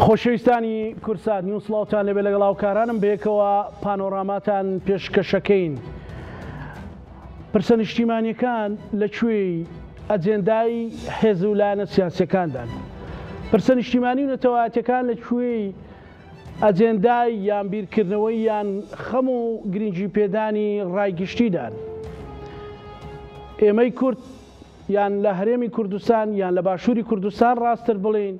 خۆشەویستانی کورسات نیو سڵاوتان لەبێ لەگەڵ هاوکارانم بەیەکەوە پانۆراماتان پێشکەشەکەین. پرسە نیشتیمانیەکان لەکوێی ئەجێندای حێز و لایەنە سیاسیەکاندان. پرسە نیشتیمانی و نەتەوایەتیەکان لەکوێی ئەجێندای یان بیرکردنەوەی یان خەم و گرنگی پێدانی ڕایگشتیدان. ئێمەی کورد یان لە هەرێمی کوردستان یان لە باشووری کوردستان ڕاستتر بڵین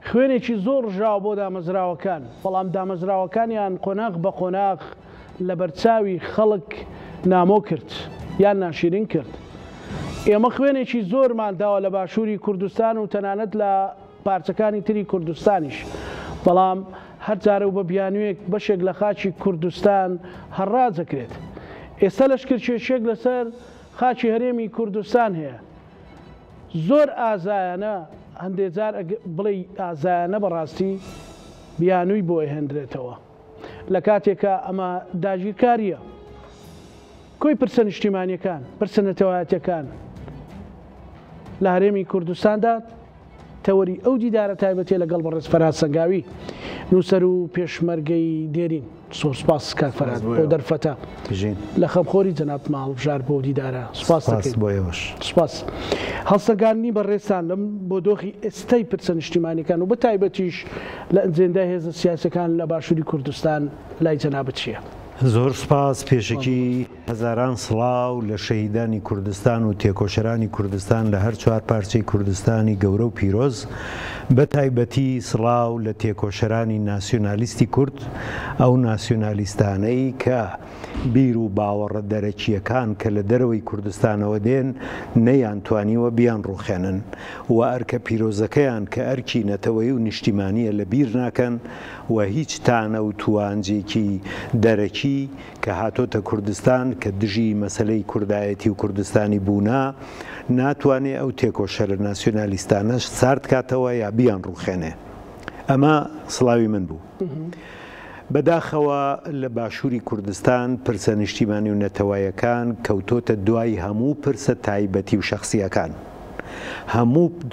خوێنێکی زۆر ژاو بۆ دامەزراوەکان، بەڵام دامەزراوەکانیان قۆناغ بە قۆناغ لە بەرچاوی خەڵک نامۆ کرد یان ناشرین کرد. ئێمە خوێنێکی زۆرمان داوە لە باشووری کوردستان و تەنانەت لە پارچەکانی تری کوردستانیش، بەڵام هەر جارە و بە بیانوێک بەشێک لە خاچی کوردستان هەڕاجەکرێت. ئێستا لەشکرکێشێک لەسەر خاچی هەرێمی کوردستان هەیە. زۆر ئازایانە، هەندێک جار بڵێ ئازایانە بەڕاستی بیانووی بۆ هێندرێتەوە لە کاتێکە ئەمە داگیرکاریە. کۆی پرسە نیشتیمانیەکان، پرسە نەتەوایەتیەکان لە هەرێمی کوردستاندا تەوەری ئەو دیدارە تایبەتێ لەگەڵ بەڕێز فەرهاد سەنگاوی نووسەر و پێشمەرگەی دێرین. سپاس کاک فەرهاد بۆ دەرفەتە لە خەمخۆری جەناب ماڵبژار بۆ دیدارە. سپاس سپاس. هەڵسەنگاندنی بەڕێستان لەم بۆ دۆخی ئێستای پرسە نیشتیمانیەکان و بە تایبەتیش لە ئەنجێندای هێزە سیاسەکان لە باشووری کوردستان لای جەنابەت چییە؟ زۆر سپاس. پێشکی هەزاران سڵاو لە شەهیدانی کوردستان و تێکۆشەرانی کوردستان لە هەر چوار پارچەی کوردستانی گەورە و پیرۆز، بە تایبەتی سڵاو لە تێکۆشەرانی ناسیۆنالیستی کورد، ئەو ناسیۆنالیستانەی کە بیر و باوەڕە دەرەکیەکان کە لە دەرەوەی کوردستانەوە دێن نەیانتوانیوە بیان ڕوخێنن و ئەرکە پیرۆزەکەیان کە ئەرکی نەتەوەی و نیشتیمانیە لە بیر ناکەن و هیچ تانە و توانجێکی دەرەکی کە هاتۆتە کوردستان کە دژی مەسلەی کوردایەتی و کوردستانی بوونا ناتوانێت ئەو تێکۆشەرە ناسیۆنالیستانەش سارد کاتەوە یا بیان ڕوخێنێ. ئەمە سڵاوی من بوو. بەداخەوە لە باشووری کوردستان پرسە نیشتیمانی و نەتەوایەکان کەوتۆتە دوای هەموو پرسە تایبەتی و شەخسیەکان،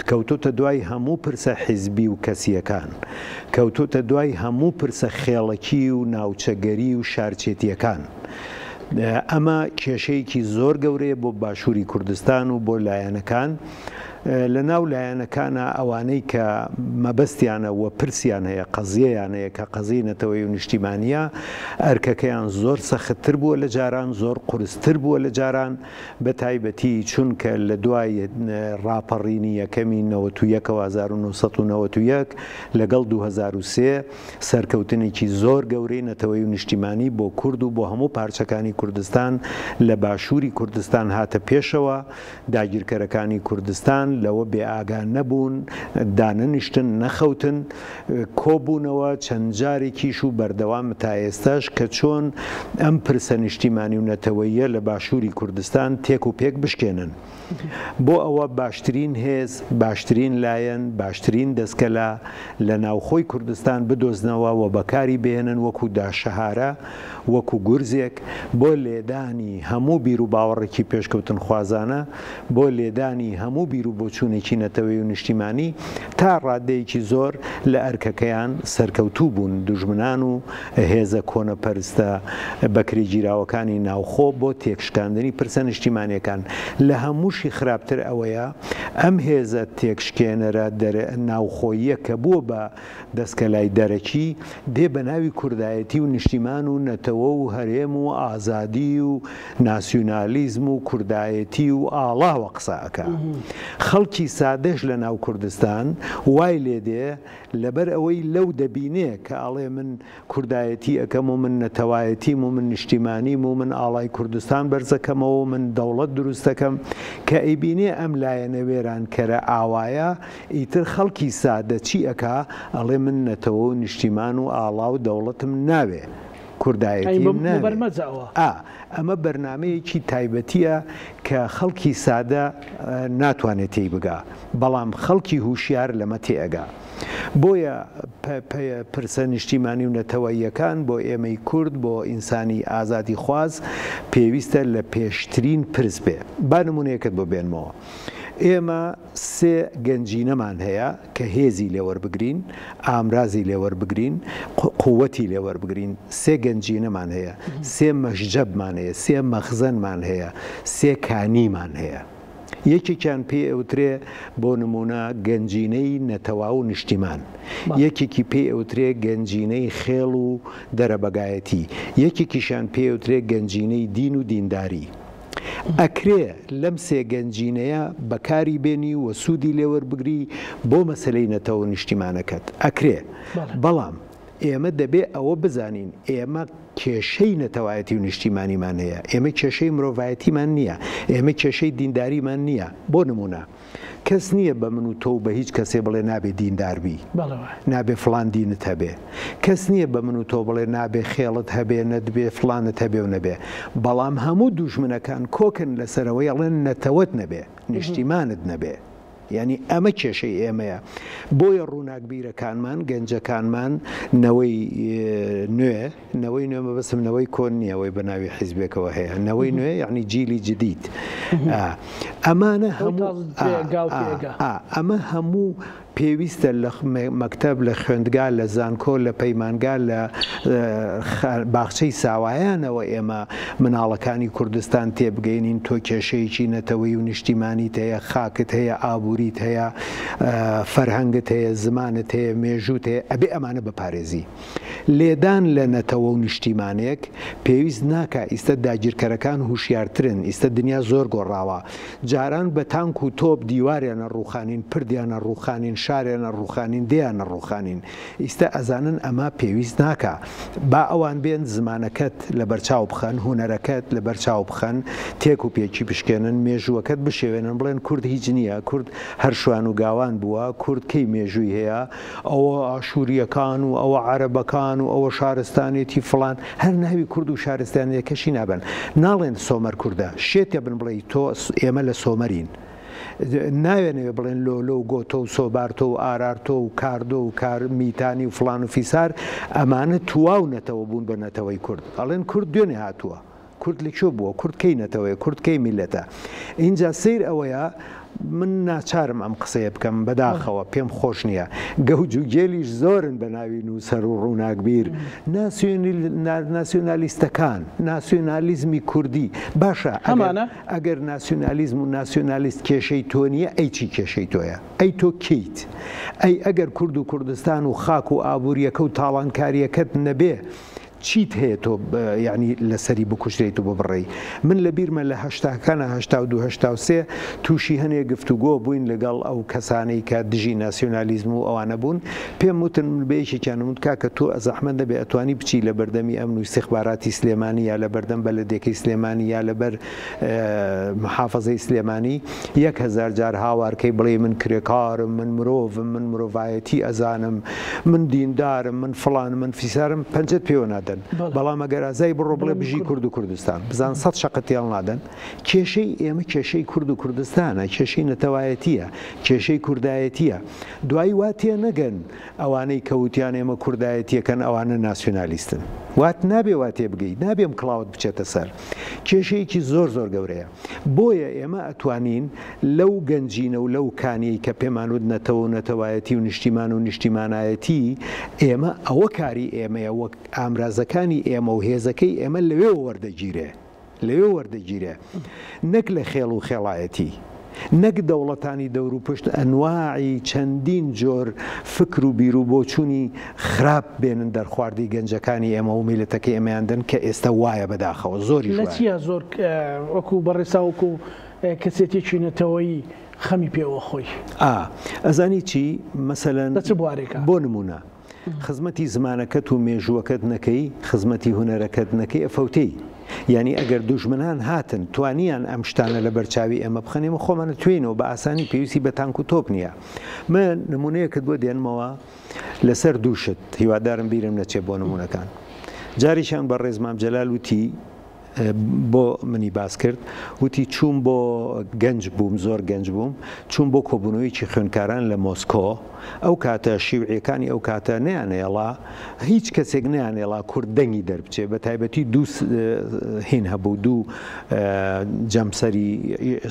کەوتۆتە دوای هەموو پرسە حیزبی و کەسیەکان، کەوتۆتە دوای هەموو پرسە خێڵەکی و ناوچەگەری و شارچێتیەکان. ئەمە کێشەیەکی زۆر گەورەیە بۆ باشووری کوردستان و بۆ لایەنەکان. لە ناو لایەنەکانە ئەوانەی کە مەبەستیانە و پرسیان هەیە، قەزیەیان هەیە کە قەزیی نەتەوەی و نیشتیمانیە، ئەرکەکەیان زۆر سەختتر بووە لە جاران، زۆر قورستر بووە لە جاران، بە تایبەتی چونکە لە دوای ڕاپەڕینی یەکەمی 1991 لەگەڵ 2003 سەرکەوتنێکی زۆر گەورەی نەتەوەی و نیشتیمانی بۆ کورد و بۆ هەموو پارچەکانی کوردستان لە باشووری کوردستان هاتە پێشەوە. داگیرکەرەکانی کوردستان لەوە بێ ئاگان نەبوون، دانەنیشتن نەخەوتن، کۆبوونەوە چەند جارێکیش و بەردەوام تا ئێستاش کە چۆن ئەم پرسە نیشتیمانی و نەتەوەییە لە باشووری کوردستان تێک و پێک بشکێنن بۆ ئەوە باشترین هێز، باشترین لایەن، باشترین دەستکەلا لە ناوخۆی کوردستان بدۆزنەوە و بەکاری بێنن وەکو داشەهارە، وەکو گورزێک بۆ لێدانی هەموو بیر و باوەڕێکی پێشکەوتن خوازانە، بۆ لێدانی هەموو بیر و بۆچوونێکی نەتەوەی و نیشتیمانی تا ڕادەیەکی زۆر لە ئەرکەکەیان سەرکەوتوو بوون دوژمنان و هێزە کۆنەپەرستە بەکرێگیراوەکانی ناوخۆ بۆ تێکشکاندنی پرسە نیشتیمانیەکان. لە هەمووشی خراپتر ئەوەیە ئەم هێزە تێکشکێنەرە ناوخۆییە کە بووە بە دەستکەلای دەرەکی دێ بە ناوی کوردایەتی و نیشتیمان و نەتەوە و هەرێم و ئازادی و ناسیۆنالیزم و کوردایەتی و ئاڵاوە قسەکە. خەڵکی سادەش لە ناو کوردستان وای لێدێ لەبەر ئەوەی لەو دەبینێ کە ئاڵێ من کوردایەتی ئەەکەم و من نەتەوایەتیم و من نیشتیمانیم و من ئاڵای کوردستان بەرزەکەمەوە و من دەوڵەت دروستەکەم کە ئەیبینێ ئەم لایەنە وێران کەرە ئاوایە ئیتر خەڵکی سادە چی ئەکا ئەڵێ من نەتەوە و نیشتیمان و ئاڵا و دەوڵەتم ناوێ، کوردایەتیم بەرمەجاوە. ئەمە بەرنمەیەکی تایبەتیە کە خەڵکی سادە ناتوانێت تێی بگا، بەڵام خەڵکی هوشیار لەمە تێئەگا. بۆیە پرسە نیشتیمانی و نەتەوەییەکان بۆ ئێمەی کورد، بۆ ئینسانی ئازادی خواز پێویستە لە پێشترین پرس بێ. با نمونەیەکت بۆ بێنمەوە. ئێمە سێ گەنجینەمان هەیە کە هێزی لێوەربگرین، ئامرازی لێوەربگرین، قووەتی لێوەربگرین. سێ گەنجینەمان هەیە، سێ مەشجەبمان هەیە، سێ مەخزەنمان هەیە، سێ کانیمان هەیە. یەکێکیان پێ ئەوترێ بۆ نمونە گەنجینەی نەتەوا و نیشتیمان، یەکێکی پێ ئەوترێ گەنجینەی خێڵ و دەرەبەگایەتی، یەکێکیشان پێ ئەوترێ گەنجینەی دین و دینداری. ئەکرێ لەم سێ گەنجینەیە بەکاری بێنی و سوودی لێوەربگری بۆ مەسلەی نەتەوە و نیشتیمانەکەت ئەکرێ. بەڵام ئێمە دەبێ ئەوە بزانین ئێمە کێشەی نەتەوایەتی و نیشتیمانیمان هەیە، ئێمە کێشەی مرۆڤایەتیمان نییە، ئێمە کێشەی دینداریمان نییە. بۆ نمونە کەس نییە بە من و تۆ بە هیچ کەسێ بڵێ نابێ دینداربی، نابێ فلان دینت هەبێ، کەس نییە بە من و تۆ بڵێ نابێ خێڵت هەبێ نەدبێ فلانت هەبێ و نەبێ. بەڵام هەموو دوژمنەکان کۆکن لەسەرەوەی ئەڵێن نەتەوەت نەبێ، نیشتیمانت نەبێ. یعنی ئەمە کێشەی ئێمەیە. بۆیە ڕووناکبیرەکانمان گەنجەکانمان نەوەی نوێ، نەوەی نوێ مەبەستم نەوەی کۆن نییەوەی بە ناوی حیزبێکەوە هەیە، نەوەی نوێ یعنی جیلی جدید. ئەمانە ئەمە هەموو پێویستە لە مەکتەب، لە خوێندگا، لە زانکۆ، لە پەیمانگا، لە باخچەی ساوایانەوە ئێمە مناڵەکانی کوردستان تێبگەینین. تۆ کێشەیەکی نەتەوەی و نیشتیمانیت هەیە، خاکت هەیە، ئابووریت هەیە، فەرهەنگت هەیە، زمانت هەیە، مێژووت هەیە، ئەبێ ئەمانە بپارێزی. لێدان لە نەتەوە و نیشتیمانێک پێویست ناکە. ئیستا داگیرکەرەکان هوشیارترن، ئیستا دنیا زۆر گۆڕاوە. جاران بە تانک و تۆپ دیوارێنە ڕووخانین، پردیانە ڕووخانین، شارێنە ڕووخانین، دیانە ڕووخانین. ئیستا ئەزانن ئەمە پێویست ناکە. با ئەوان بێن زمانەکەت لە بەرچاو بخەن، هوەرەکەت لە بەرچاو بخەن، تێک و پێکی بشکێنن، مێژووەکەت بشێوێنن، بڵێن کورد هیچ نییە، کورد هەر شوان و گاوان بووە، کورد کەی مێژووی هەیە، ئەوە ئاشووریەکان و ئەوە عەرەبەکان و ئەوە شارستانێتی فڵان، هەر ناوی کورد و شارستانیەکەشی نابن. ناڵێن سۆمەر کووردە، شێتێ بن بڵێ تۆ ئێمە لە سۆمەرین. ناوێنەوێ بڵێن لۆلۆ و گۆتۆ و سۆبارتۆ و ئارارتۆ و کاردۆ و کار میتانی و فلان و فیسار، ئەمانە تواو نەتەوە بوون بە نەتەوەی کورد. ئەڵێن کورد دوێنێ هاتووە، کورد لەکوێ بووە، کورد کەی نەتەوەیە، کورد کەی میلەتە. اینجا سیر ئەوەیە من ناچارم ئەم قسەیە بکەم بەداخەوە، پێم خۆش نییە. گەوج و گێلیش زۆرن بە ناوی نووسەر و ڕووناکبیر، ناسیۆنالیستەکان، ناسیۆنالیزمی کوردی. باشە ئەگەر ناسیۆنالیزم و ناسیۆنالیست کێشەی تۆ نییە، ئەی چی کێشەی تۆیە؟ ئەی تۆ کەیت؟ ئەی ئەگەر کورد و کوردستان و خاک و ئابووریەکە و تاڵانکاریەکەت نەبێ، چیت هەیە تۆ یعنی لەسەری بکوشرێت و بۆ بڕێی؟ من لە بیرمە لە هەشتاکانە 1970 تووشی هەنێ گفتوگۆ بووین لەگەڵ ئەو کەسانەی کە دژی ناسیۆنالیزم و ئەوانە بوون. پێم وتن بەیەکێکیانم کاکە تۆ ئەزەحمەت دەبێ ئەتوانی بچی لە بەردەمی ئەمن و استیخباراتی سلێمانی، یا لە بەردەم بەلەدێکەی سلێمانی، یا لەبەر محافەزەی سلێمانی 1000 جار هاوارکەی بڵێ من کرێکارم، من مرۆڤم، من مرۆڤایەتی ئەزانم، من دیندارم، من فڵانم، من فیسارم، پەنجەت پێوە نادەن. بەڵام ئەگەر ئازای بڕۆ بڵێ بژی کورد و کوردستان بزان 100 شەقەتیان نادەن. کێشەی ئێمە کێشەی کورد و کوردستانە، کێشەی نەتەوایەتیە، کێشەی کوردایەتیە. دوایی واتێ نەگەن ئەوانەی کەوتیان ئێمە کوردایەتیەکەن ئەوانە ناسیۆنالیستن. وات نابێ واتێ بگەیت، نابێم کڵاوت بچێتە سەر. کێشەیەکی زۆر زۆر گەورەیە. بۆیە ئێمە ئەتوانین لەو گەنجینە و لەو کانیەی کە پێمان وت نەتەوە و نەتەوایەتی و نیشتیمان و نیشتیمانایەتی، ئێمە ئەوە کاری ئێمەیە، وەک ئامرازەکانی ئێمە و هێزەکەی ئێمە لەوێ وەردەگیرێ، نەک لە خێڵ و خێڵایەتی، نەک دەوڵەتانی دەور و پشت ئەنواعی چەندین جۆر فکر و بیر و بۆچوونی خراپ بێنن دەرخواردی گەنجەکانی ئێمە و میلەتەکەی ئێمەیاندن کە ئێستا وایە بەداخەوە زۆری لە چیە زۆر وەکو بەڕێسا وەکو کەسێتێکی نەتەوەیی خەمی پێوە خۆی ئەزانی چی مەسەلەن بۆ نمونە خزمەتی زمانەکەت و مێژووەکەت نەکەی، خزمەتی هونەرەکەت نەکەی، ئەفەوتەی. یعنی ئەگەر دوژمنان هاتن توانیان ئەم شتانە لە بەرچاوی ئێمە بخەنێمە خۆمانە توێنەوە بە ئاسانی پێویستی بە تانک و تۆپ نییە. من نمونەیەکت بۆ دێنمەوە لەسەر دووشت، هیوادارم بیرم نەچێ بۆ نمونونەکان. جاریشان بە ڕێز مام جەلال وتی بۆ منی باس کرد وتی چوون بۆ گەنج بووم زۆر گەنج بووم چوون بۆ کۆبوونەوەیکی خوێندکاران لە مۆسکۆ ئەو کاتە شیوعیەکانی ئەو کاتە نەیانێڵا هیچ کەسێک نەیانێڵا کورد دەنگی دەربچێ بە تایبەتی دوو هین هەبوو دوو جەمسەری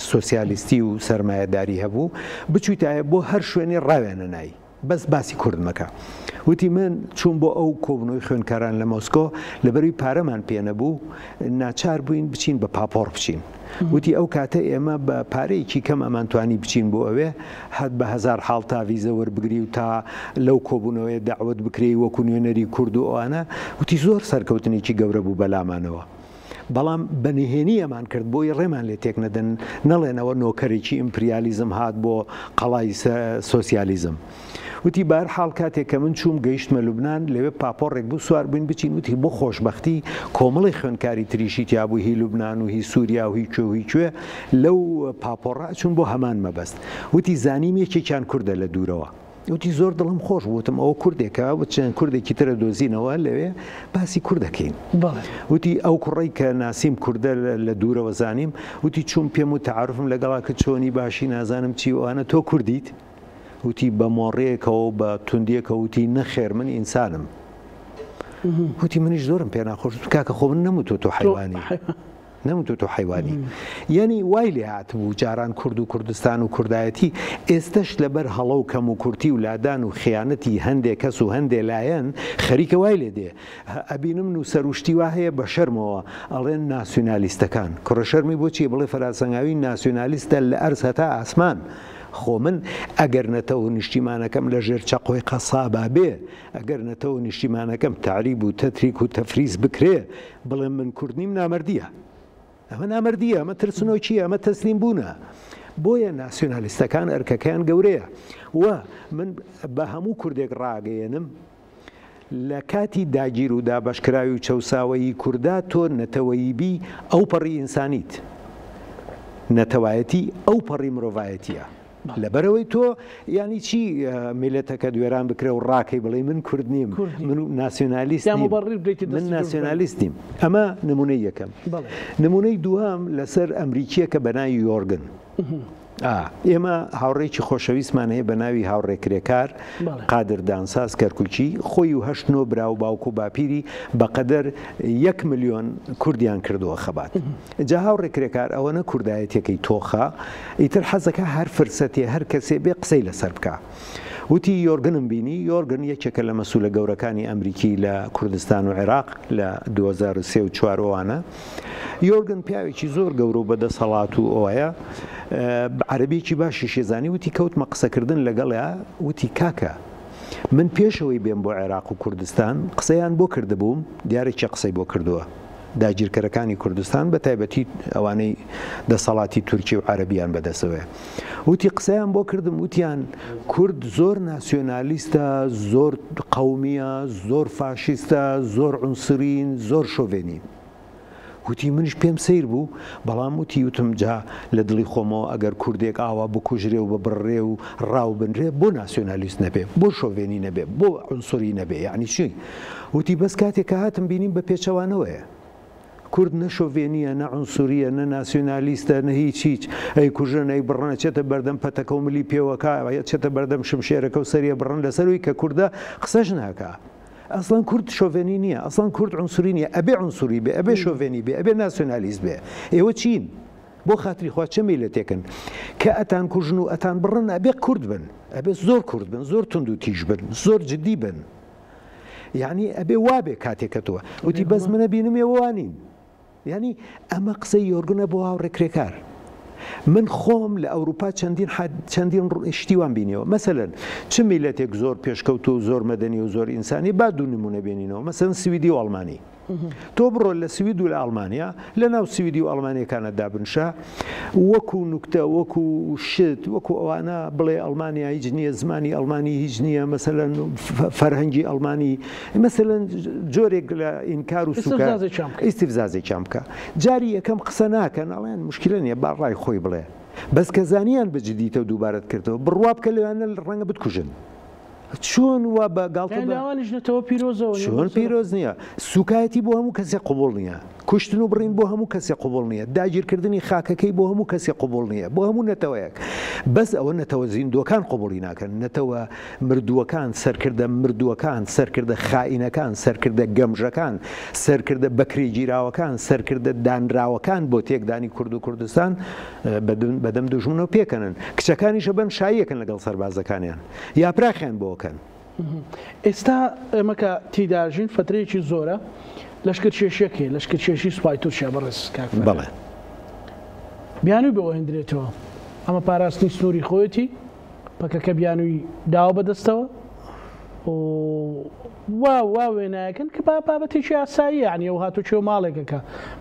سۆسیالیستی و سەرمایەداری هەبوو بچوویتایە بۆ هەر شوێنی ڕاوێنە نایی بەس باسی کورد مەکە وتی من چوون بۆ ئەو کۆبنەوەی خوێندکاران لە مۆسکۆ لەبەروی پارەمان پێ نەبوو ناچار بووین بچین بە پاپۆر بچین وتی ئەو کاتە ئێمە بە پارەیەکی کەم ئەمانتوانی بچین بۆ ئەوێ هەت بە 1000 حاڵ تا ویزە وەربگری و تا لەو کۆبوونەوەی داوت بکرێی وەکو نوێنەری کورد و ئەوانە وتی زۆر سەرکەوتنێکی گەورە بوو بەلامانەوە بەڵام بەنهێنی ئەمان کرد بۆی ڕێمان لێ تێک نەدەن نەڵێنەوە نۆکەرێکی ئیمپریالیزم هات بۆ قەڵای سۆسیالیزم وتی بار حاڵ کاتێک کە من چووم گەیشتمە لوبنان لەوێ پاپۆڕێک بوو سوار بووین بچین وتی بۆ خۆشببختی کۆمەڵی خوێندکاری تریشی تیابوو هی لوبنان و هی سووریا و هی کوێ و هی کوێ لەو پاپۆڕە چوون بۆ هەمان مەبەست وتی زانیم یەکێکیان کووردە لە دوورەوە وتی زۆر دڵم خۆش بوتم ئەوە کوردێکە چەند کوردێکی ترە دۆزینەوە لەوێ باسی کوردەکەین وتی ئەو کوڕی کە ناسیم کووردە لە دوورەوە زانیم وتی چوون پێم و تعارفم لەگەڵا کە چۆنی باشی نازانم چی ئەوانە تۆ کوردیت وتی بە مۆڕەیەکەوە بە توندیەکە وتی نەخێر من ئینسانم وتی منیش زۆرم پێ ناخۆش کاکە خۆ من نەموتۆ تۆ حیوانی نەموتۆ تۆ حیوانی یعنی وای لێ هاتبوو جاران کورد و کوردستان و کوردایەتی ئێستش لەبەر هەڵە و کەم و کورتی و لادان و خیانەتی هەندێک کەس و هەندێک لایەن خەریکە وای لێ دێ ئەبینم و سەروشتی وا هەیە بە شەرمەوە ئەڵێن ناسیۆنالیستەکان کوڕە شەرمی بۆچی بڵێ فەراسەنگاوی ناسیۆنالیستە لە ئەرز هەتا ئاسمان خۆ من ئەگەر نەتەوە نیشتیمانەکەم لە ژێر چەقۆی قەسابا بێ ئەگەر نەتەوە نیشتیمانەکەم تعریب و تەتریک و تەفریز بکرێ بڵێم من کوردنیم نامەردیە ئەمە نامەردیە ئەمە ترسنۆکیە ئەمە تەسلیم بوونە بۆیە ناسیۆنالیستەکان ئەرکەکەیان گەورەیە و من بە هەموو کوردێک ڕاگەیەنم لە کاتی داگیر و دابەشکراوی و چەساوەیی کووردا تۆ نەتەوەییبی ئەو پەڕی ئینسانیت نەتەوایەتی ئەو پەڕی مرۆڤایەتیە لەبەرەوەی تۆ ینی چی میلەتەکە دوێران بکرێ و ڕاکەی بڵێ من کورد نیم من ناسیۆنالیستیم من ناسیۆنالیستیم ئەمە نمونەی یەکەم نمونەی دووەم لەسەر ئەمریکیە کە بەناوی یۆرگن ئێمە هاوڕێکی خۆشەویستمان هەیە بە ناوی هاوڕێکرێکار قادر دانساز کەرکوچی خۆی و 8 برا و باوکو و باپیری بەقەدەر 1 ملیۆن کوردیان کردووە خەبات جا هاوڕێکرێکار ئەوە نە کوردایەتەکەی تۆخە ئیتر حەزەکە هەر فرسەتێ هەر کەسێ بێ قسەی لەسەر بکە وتی یۆرگنم بینی یۆرگن یەکێکە لە مەسوولە گەورەکانی ئەمریکی لە کوردستان و عێراق لە 2003 و 4وانە یۆرگن پیاوێکی زۆر گەورە و بەدەسەڵات و ئەوەیە عەرەبیەکی باشی شێزانی وتی کەوتمە قسەکردن لەگەڵیا وتی کاکە من پێشەوەی بێم بۆ عێراق و کوردستان قسەیان بۆ کردبووم دیارێکی قسەی بۆ کردووە داگیرکەرەکانی کوردستان بە تایبەتی ئەوانەی دەسەڵاتی تورکی و عەرەبیان بەدەسەوەیە وتی قسەیان بۆ کردم وتیان کورد زۆر ناسیۆنالیستە زۆر قەومیە زۆر فاشیستە زۆر عنسرین زۆر شۆڤێنین وتی منیش پێم سیر بوو بەڵام وتی وتم جا لە دڵی خۆمەوە ئەگەر کوردێک ئاوا بکوژرێ و ببڕێ و ڕاو بنرێ بۆ ناسیۆنالیست نەبێ بۆ شۆڤێنی نەبێ بۆ عنسوری نەبێ یعنی چی وتی بەس کاتێککە هاتم بینیم بە پێچەوانەوەیە کورد نە شۆڤێنیە نە عنسوریە نە ناسیۆنالیستە نە هیچ هیچ ئەی کوژن ئەی بڕنە چێتە بەردەم پەتەکە و ملی پێوەکە چێتە بەردەم شمشێرەکە و سەریە بڕن لەسەروی کە کووردە قسەش ناکە ئەسڵان کورد شۆڤێنی نییە ئەسڵان کورد عنسوری نیە ئەبێ عنسوری بێ ئەبێ شۆڤێنی بێ ئەبێ ناسیۆنالیست بێ ئێوە چین بۆ خاتری خوا چه میلەتێکن کە ئەتان کوژن و ئەتان بڕن ئەبێ کورد بن ئەبێ زۆر کورد بن زۆر تند و تیژ بن زۆر جدی بن یعنی ئەبێ وابێ کاتێکە تۆ وتی بەس منە بینم ێوانین یعنی ئەمە قسەی یۆرگنە بۆ هاوڕێکرێکار من خۆم لە ئەوروپا چەندین شتیوان بینیەوە مەسەلەن چ میلەتێک زۆر پێشکەوت و زۆر مەدەنی و زۆر ئینسانی با دوو نمونە بێنینەوە مەسەن سویدی و ئەڵمانی تۆ بڕۆ لە سوید و لە ئەڵمانیا لە ناو سویدی و ئەڵمانیەکانە دابنشە وەکو نوکتە وەکو شت وەکو ئەوانە بڵێ ئەڵمانیا هیچ نییە زمانی ئەڵمانی هیچ نییە مەسەلەن فەرهەنگی ئەڵمانی مەسەلەن جۆرێک لە ئینکار و سوکە ئیستیفزازێکیان بکە جاری یەکەم قسە ناکەن ئەڵێن مشکلە نییە با ڕای خۆی بڵێ بەس کە زانیان بەجددیتە و دووبارەت کردەوە بڕوا بکە لەوانە ڕەنگە بتکوژن چۆن وا بە گاڵتەوە پیرۆز نییە سوکایەتی بۆ هەموو کەسێک قوبوڵ نییە کوشتن و بڕین بۆ هەموو کەسێک قوبوڵ نییە، داگیرکردنی خاکەکەی بۆ هەموو کەسێک قوبوڵ نییە، بۆ هەموو نەتەوەیەک. بەس ئەوە نەتەوە زیندوەکان قوبوڵی ناکەن، نەتەوە مردووەکان، سەرکردە مردووەکان، سەرکردە خائینەکان، سەرکردە گەمژەکان، سەرکردە بەکرێگیراوەکان، سەرکردە دانراوەکان بۆ تێکدانی کورد و کوردستان بەدەم دوژمنەوە پێکەنن. کچەکانیشە بن شایەکەن لەگەڵ سەربازەکانیان یا پراخیان بۆکەن. ئێستا ئێمەکە تیداژین فترەیەکی زۆرە لەشکرکێشیەکێ لەشکرکێشی سوپای تورکیا بەڕێز کاکفەر. بەڵێ بیانووی بەوە هێندرێتەوە ئەمە پاراستنی سنووری خۆیەتی پەکەکە بیانووی داوە بەدەستەوە وا وێنایەکەن کە بابەتێکی ئاسایی یعنی ئەو هاتوچێ ماڵێکەکە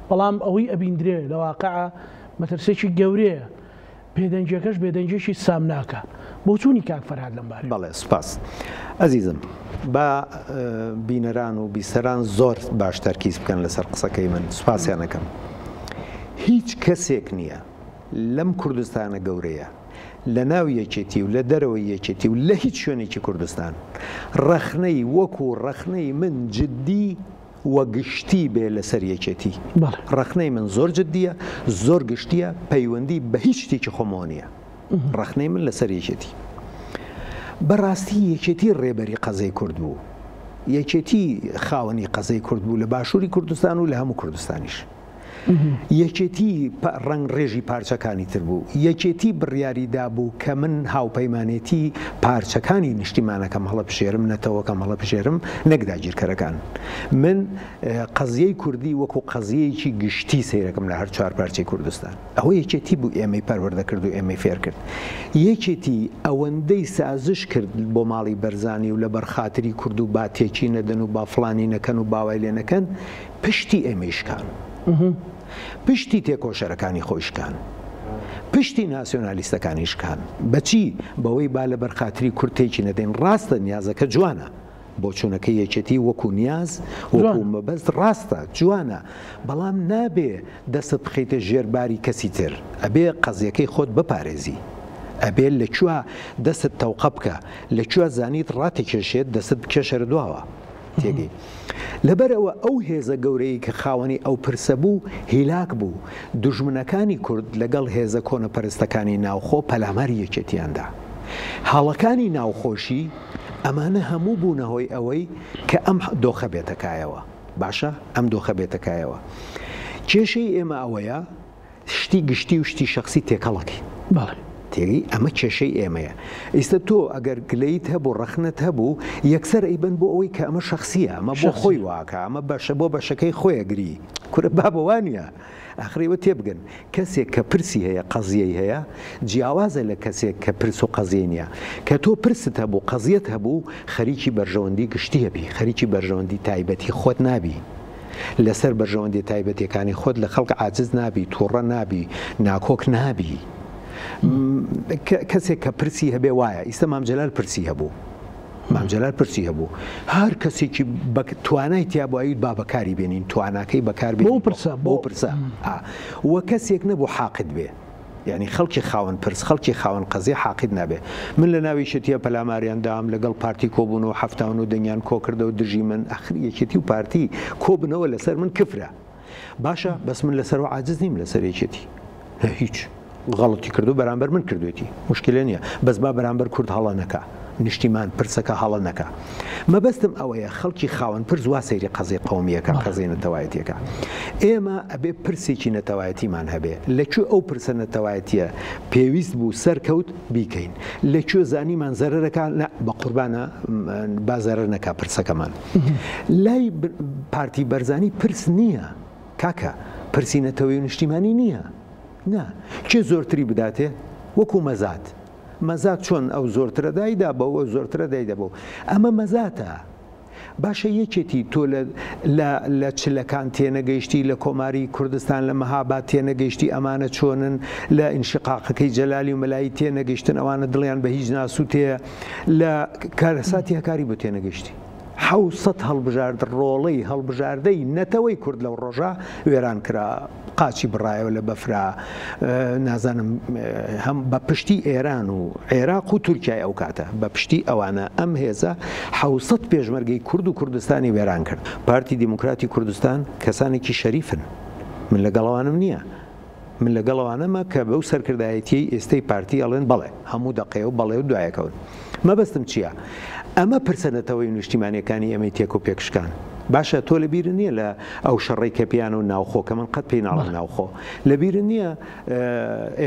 بەڵام ئەوەی ئەبیندرێ لە واقعە مەترسێکی گەورەیە بێدەنجەکەش بێدەنجێکی سامناکە بۆ چوونی کاکفەرهاد لەم بارەیە. بەڵێ سوپاس ئەزیزم، با بینەران و بیسەران زۆر باش تەرکیز بکەن لەسەر قسەکەی من، سوپاسیانەکەم. هیچ کەسێک نییە لەم کوردستانە گەورەیە لە ناو یەکێتی و لە دەرەوەی یەکێتی و لە هیچ شوێنێکی کوردستان ڕەخنەی وەکو ڕەخنەی من جددی وە گشتی بێ لەسەر یەکێتی. ڕەخنەی من زۆر جددیە، زۆر گشتیە، پەیوەندی بە هیچ شتێکی خۆمەوە نییە. ڕەخنەی من لەسەر یەکێتی. بەڕاستی یەکێتی ڕێبەری قەزەی کورد بوو، یەکێتی خاوەنی قەزەی کورد بوو لە باشووری کوردستان و لە هەموو کوردستانیش. یەکێتی ڕنگ ڕێژی پارچەکانی تر بوو، یەکێتی بڕیاریدا بوو کە من هاوپەیمانێتی پارچەکانی نیشتیمانەکەم هەڵە بژێرم، نەتەوەکەم هەڵە بژێرم، نەکدا گیرکەرەکان. من قەزیەی کوردی وەکو قەزیەیەکی گشتی سەیرەکەم لە هەر چوار پارچەی کوردستان. ئەوە یەکێتی بوو ئێمەی پەروەردە کرد و ئێمەی فێر کرد. یەکێتی ئەوەندەی سازش کرد بۆ ماڵی بەرزانی و لە بەرخاتری کورد و با تێکی نەدەن و با فڵانی نەکەن و باوای لێ نەکەن، پشتی ئێمەیشکان. پشتی تێکۆشەرەکانی خۆشکان، پشتی ناسیۆنالیستەکانیشکان. بەچی؟ بەوەی با لە بەرخاتری کورتێکی نەدەین. ڕاستە نیازەکە جوانە، بۆ چوونەکە یەکێتی وەکو نیاز وەکو مەبەست ڕاستە جوانە، بەڵام نابێ دەستت بخەیتە ژێرباری کەسی تر، ئەبێ قەزیەکەی خۆت بپارێزی، ئەبێ لەکوێ دەستت تەوقە بکە، لەکوێ زانیت ڕاتێکێشێت دەستت بکێشەرە دواوە. تێگەی لەبەرەوە ئەو هێزە گەورەی کە خاوەنی ئەو پرسە بوو هیلاک بوو. دوژمنەکانی کورد لەگەڵ هێزە کۆنەپەرستەکانی ناوخۆ پەلاماری یەکێتیاندا. هاڵەکانی ناوخۆشی ئەمانە هەموو بوونەهۆی ئەوەی کە ئەم دۆخە بێتەکایەوە. باشە ئەم دۆخە بێتەکایەوە. کێشەی ئێمە ئەوەیە شتی گشتی و شتی شخصی تێکەڵکی. بەڵێ تێگەی ئەمە کێشەی ئێمەیە. ئێستا تۆ ئەگەر گلەیت هەبوو ڕەخنت هەبوو یەکسەر ئەیبەن بۆ ئەوەی کە ئەمە شخصیە، ئەمە بۆ خۆی واکە، ئەمە بەشە بۆ بەشەکەی خۆیەگری کورە بابەوانە. ئاخرەوە تێبگەن کەسێک کە پرسی هەیە قەزیەی هەیە جیاوازە لە کەسێک کە پرس و قەزیە نیە. کە تۆ پرست هەبوو قەزیەت هەبوو خەریکی بەرژەوەندی گشتی هەبی، خەریکی بەرژەوەندی تایبەتی خۆت نابی، لەسەر بەرژەوەندی تایبەتیەکانی خۆت لە خەڵک عاجز نابی، تووڕە نابی، ناکۆک نابی. کەسێک کە پرسی هەبێ وایە. ئیستا مامجەلال پرسی هەبوو، مامجەلال پرسی هەبوو، هەر کەسێکی توانای تیابووایی با بەکاری بێنین، تواناکەی بەکار بێ بۆ پرسە وە کەسێک نەبوو حاقد بێ. یعنی خەڵکی خاوەن پرس، خەڵکی خاوەن قەزیە حاقد نابێ. من لە ناوی شتیە پەلاماریاندام لەگەڵ پارتی کۆبوون و هەفتاون و دنیان کۆ کردەوە دژی من ئەخری یەکێتی و پارتی کۆبنەوە لەسەر من کفرە. باشە بەس من لەسەرەوە عاجز نیم لەسەر یەکێتی هیچ غەڵەتی کردو بەرامبەر من کردوێتی مشکلە نییە، بەس با بەرامبەر کورد هەڵە نەکە، نیشتیمان پرسەکە هەڵە نەکە. مەبەستم ئەوەیە خەڵکی خاوەن پرس وا سەیری قەزەی قەومیەکە، قەزەی نەتەوایەتیەکە. ئێمە ئەبێ پرسێکی نەتەوایەتیمان هەبێ، لەکوێ ئەو پرسە نەتەوایەتیە پێویست بوو سەرکەوت بیکەین، لەکوێ زانیمان زەرەرەکە بە قوربانە با زەرەر نەکا پرسەکەمان. لای پارتی بەرزانی پرس نییە کاکە، پرسی نەتەوەی و نیشتیمانی نییە. نا کێ زۆرتری بداتێ؟ وەکو مەزات. مەزات چۆن ئەو زۆرترە دایدا بە ئەو زۆرترە دایدا بەو ئەمە مەزاتە. باشە یەکێتی تۆ لە چلەکان تێنەگەیشتی، لە کۆماری کوردستان لە مەهاباد تێنەگەیشتی، ئەمانە چۆنن لە ئینشقاقەکەی جەلالی و مەلایی تێنەگەیشتن، ئەوانە دڵیان بە هیچ ناسووتەیە، لە کارەساتی هەکاری بۆ تێنەگەیشتی. 700 هەڵبژارد ڕۆڵەی هەڵبژاردەی نەتەوەی کورد لەو ڕۆژە وێران کرا، قاچی بڕایەوە لە بەفرا، نازانم هەم بە پشتی ئێران و عێراق و تورکیای ئەو کاتە بە پشتی ئەوانە ئەم هێزە 700 پێشمەرگەی کورد و کوردستانی وێران کرد. پارتی دیموکراتی کوردستان کەسانێکی شەریفن. من لەگەڵەوانم نییە. من لەگەڵەوانەمە کە بەو سەرکردایەتی ئێستەی پارتی ئەڵێن بەڵێ هەموو دەقێ و بەڵێ و دوایەکەون. مەبەستم چییە؟ ئەمە پرسەنەتەوەی نیشتیمانیەکانی ئەمەی تێک و پێکشکان. باشە تۆ لەبیرت نییە لە ئەو شەڕی کەپیان و ناوخۆ کە من قەت پێی ناڵم ناوخۆ لەبیرت نییە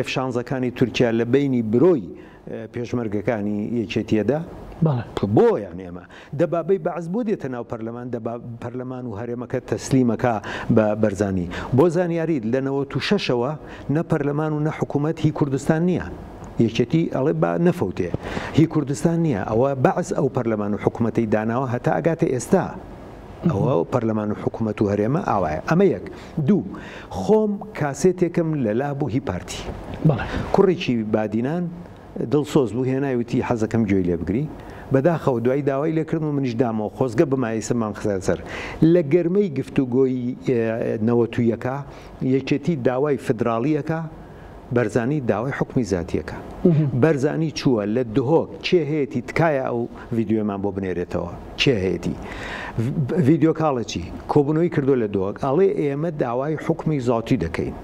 F-16ەکانی تورکیا لە بینی برۆی پێشمەرگەکانی یەکێتیەدا بۆ یان ئێمە دەبابەی بەعز بۆ دێتە ناو پەرلەمان پەرلەمان و هەرێمەکە تەسلیمەکە بە بەرزانی بۆ زانیاریت لە 96ەوە نە پەرلەمان و نە حکوومەت هی کوردستان نییە. یەکێتی ئەڵێ بە نەفەوتێ هی کوردستان نییە. ئەوە بەعز ئەو پەرلەمان و حکوومەتەی داناوە هەتا ئەگاتە ئێستا. ئەوە پەرلەمان و حکوومەت و هەرێمە ئاوایە. ئەمە یەک. دوو خۆم کاسێتێکم لەلا بۆ هی پارتی کوڕێکی بادینان دڵسۆز بوو هێناویتی حەزەکەم گوێی لێ بگری بەداخەوە دوای داوای لێکردن و منیش دامەوە خۆزگە بەمایسەمان خزار سەر لە گەرمەی گفتوگۆی نەوەتوویەکە یەکێتی داوای فدراڵیەکە بەرزانی داوای حکمی زاتیەکە. بەرزانی چووە لە دهۆک کێ هەیەی تکایە ئەو ڤیددیۆمان بۆ بنێرێتەوە کێ هەیەی ڤیددیۆ کاڵەچی کۆبنەوەی کردو لە دۆک ئاڵێ ئێمە داوای حکمی زاتی دەکەین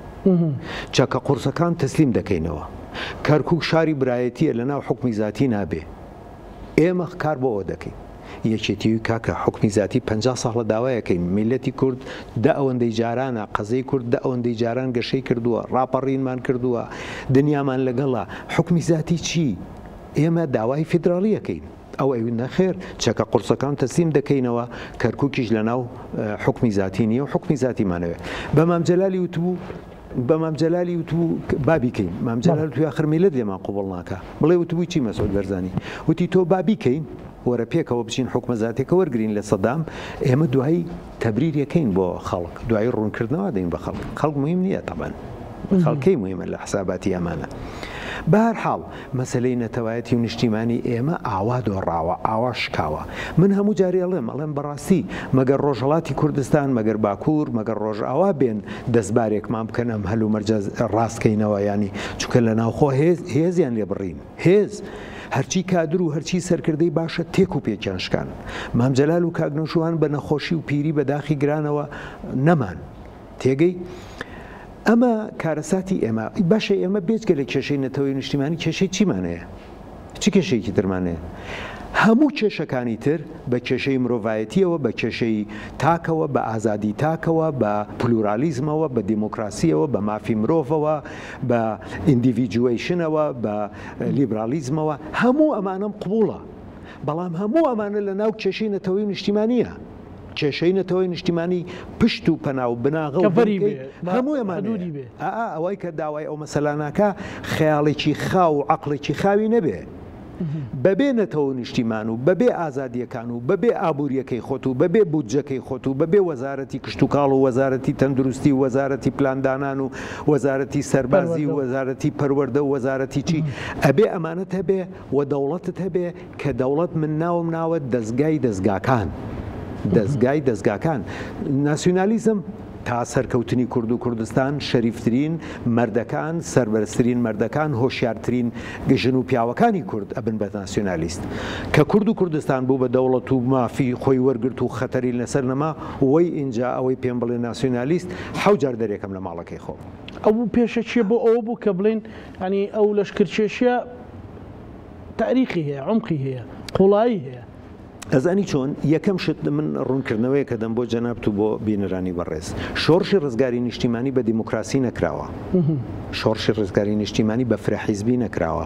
چەکە قورسەکان تەسلیم دەکەینەوە کەرکووک شاری برایەتیە لە ناو حکمی زاتی نابێ ئێمە کار بۆ ئەوە دەکەین. یەکێتی کاکە حکمی زاتی 50 ساڵ لە داوایەکەین میلەتی کورد دا ئەوەندەی جارانە قەزەی کورد دا ئەوەندەی جاران گەشەی کردووە ڕاپەڕینمان کردووە دنیامان لەگەڵا حکمی زاتی چی؟ ئێمە داوای فیدراڵیەکەین. ئەو ئەوی نەخێر چەکە قورسەکان تەسلیم دەکەینەوە کەرکووکیش لە ناو حکمی زاتی نیە و حکمی زاتیمانەوێت. بە مامجەلالی وتبوو بە مامجەلالی وتبوو بابیکەین مامجەلال توی آخر میلەت لێمان قوبڵ ناکە بڵێ وتبووی چی مەسعود بەرزانی وتی تۆ بابیکەین وەرە پێکەوە بچین حکومە زاتێکە وەرگرین لە سەدام ئێمە دوایی تەبریریەکەین بۆ خەڵک دوایی ڕوونکردنەوە دەین بە خەڵک مهم نییە تەبەن خەڵکەی مهمە لە حساباتی ئەمانە. بەهەرحاڵ مەسلەی نەتەوایەتی و نیشتیمانی ئێمە ئاوا دۆڕاوە ئاوا شکاوە. من هەموو جارێ ئەڵێم بەڕاستی مەگەر ڕۆژهەڵاتی کوردستان مەگەر باکوور مەگەر ڕۆژ ئاوا بێن دەستبارێکمان بکەن ئەم هەلو مەرجە ڕاستکەینەوە ینی چونکە لە ناوخۆ هێزیان لێ بڕین هێز هەرچی کادر و هەرچی سەرکردەی باشە تێک و پێکیانشکان مامجەلال و کاگنۆشوان بە نەخۆشی و پیری بەداخی گرانەوە نەمان تێگەی ئەمە کارەساتی ئێمە باشە ئێمە بێجگە لە کێشەی نەتەوەی نیشتیمانی کێشەی چیمانەیە چی کێشەیەکی ترمانەیە هەموو کێشەکانی تر بە کێشەی مرۆڤایەتیەوە بە کێشەی تاکەوە بە ئازادی تاکەوە بە پلورالیزمەوە بە دیموکراسیەوە بە مافی مرۆڤەوە بە ئیندیڤیدویشنەوە بە لیبرالیزمەوە هەموو ئەمانم قبوڵە بەڵام هەموو ئەمانە لە ناو کێشەی نەتەوەی نیشتیمانیە کێشەی نەتەوەی نیشتیمانی پشت و پەنا و بناغە هەموو ئەمان ئەوەی کە داوای ئەو مەسەلاناکە خەیاڵێکی خاو و عەقڵێکی خاوی نەبێ بەبێ نەتەوە نیشتیمان و بەبێ ئازادیەکان و بەبێ ئابوووریەکەی خۆت و بەبێ بودجەکەی خۆت و بەبێ وەزارەتی کشت و کاڵ و وەزارەتی تەندروستی و وەزارەتی پلاندانان و وەزارەتی سەربازی و وەزارەتی پەروەردە و وەزارەتی چی ئەبێ ئەمانەت هەبێ و دەوڵەتت هەبێ کە دەوڵەت من ناوم ناوە دەستگای دەستگاکان ناسیۆنالیزم تا سەرکەوتنی کورد و کوردستان شەریفترین مەردەکان سەربەرزترین مەردەکان هۆشیارترین ژن و پیاوەکانی کورد ئەبن بە ناسیۆنالیست کە کورد و کوردستان بوو بە دەوڵەت و مافی خۆی وەرگرت و خەتەری لەسەر نەما وەی اینجا ئەوەی پێم بڵێ ناسیۆنالیست حەوجار دەرێکم لە ماڵەکەی خۆ ئەو پێشە چیە بۆ ئەوە بوو کە بڵێن ئەنی ئەو لەشکرکێشیە تاریخی هەیە عمقی هەیە قوڵایی هەیە ئەزانی چۆن یەکەم شت من ڕوونکردنەوەی کە دەم بۆ جەنابت و بۆ بینەرانی بەڕێز شۆڕشی ڕزگاری نیشتیمانی بە دیموکراسی نەکراوە شۆڕشی ڕزگاری نیشتیمانی بە فرەحیزبی نەکراوە